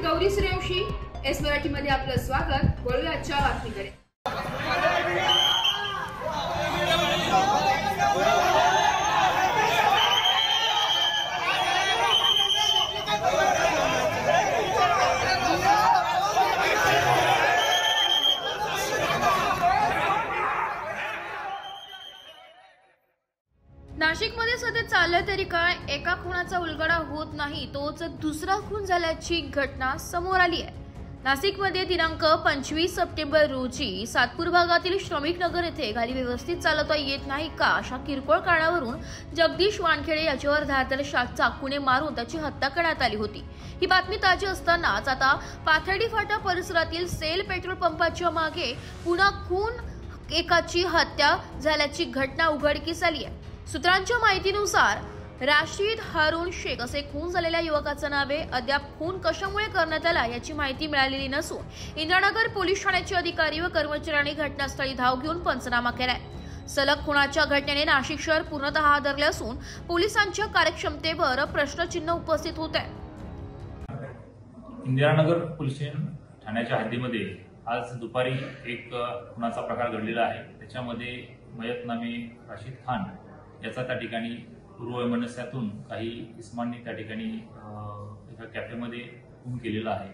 Gauri Suryavanshi, S Marathi मध्ये आपलं स्वागत। वळूया आजच्या बातमीकडे। नाशिकमध्ये सध्या चाललं तरी काय, एका खुनाचा उलगडा होत नाही तोच दुसरा खून झाल्याची घटना समोर आली आहे। नाशिकमध्ये दिनांक 25 सप्टेंबर रोजी सातपूर भागातील श्रमिक नगर येथे गाडी व्यवस्थित चालवता येत नाही का अशा किरकोळ कारणावरून जगदीश वानखेडे याच्यावर धारदार चाकूने मारून त्याची हत्या करण्यात आली होती। ही बातमी ताजी असतानाच आता पाथर्डी फाटा परिसरातील सेल पेट्रोल पंपाच्या मागे पुन्हा खून एकाची हत्या झाल्याची घटना उघडकीस आली आहे। सूत्रांच्या माहितीनुसार राशीद हारून शेख असे खून झालेल्या युवकाचं नाव आहे। अद्याप खून कशामुळे करण्यात आला याची माहिती मिळालेली नसून इंद्रानगर पोलीस ठाण्याचे अधिकारी व कर्मचाऱ्यांनी घटनास्थळी धाव घेऊन पंचनामा केलाय। सलग खुनाच्या घटनेने नाशिक शहर पूर्णतः हादरले असून पोलिसांच्या कार्यक्षमतेवर प्रश्नचिन्ह उपस्थित होत आहे। इंद्रानगर पोलीस ठाण्याच्या हद्दीमध्ये आज दुपारी एक खुनाचा प्रकार घडलेला आहे। त्याच्यामध्ये मयत नामे राशीद खान याचा त्या ठिकाणी पूर्ववैमनस्यातून काही इस्मांनी त्या ठिकाणी एका कॅफेमध्ये खून केलेला आहे।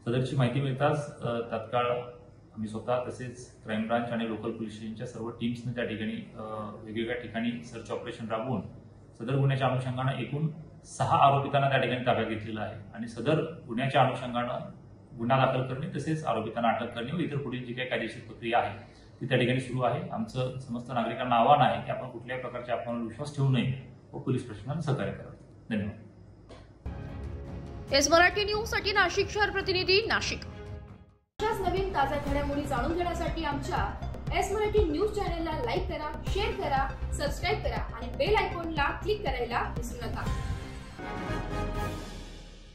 सदरची माहिती मिळताच तात्काळ आम्ही स्वतः तसेच क्राईम ब्रांच आणि लोकल पोलीस स्टेशनच्या सर्व टीम्सने त्या ठिकाणी वेगवेगळ्या ठिकाणी सर्च ऑपरेशन राबवून सदर गुन्ह्याच्या अनुषंगाने एकूण 6 आरोपितांना त्या ठिकाणी ताब्यात घेतलेला आहे आणि सदर गुन्ह्याच्या अनुषंगाने गुन्हा दाखल करणे तसेच आरोपितांना अटक करणे व इतर पुढील जी काही कायदेशीर प्रक्रिया आहे ती त्या ठिकाणी सुरू आहे। आमचं समस्त नागरिकांना आव्हान आहे की आपण कुठल्याही प्रकारच्या अफवांवर विश्वास ठेवू नये व पोलीस प्रशासनाला सहकार्य करावे। धन्यवाद। एस मराठी न्यूज साठी नाशिक शहर प्रतिनिधी नाशिक। अशाच नवीन ताज्या घडामोडी जाणून घेण्यासाठी आमच्या एस मराठी न्यूज चॅनलला लाईक करा, शेअर करा, सबस्क्राईब करा आणि बेल आयकॉनला क्लिक करायला विसरू नका।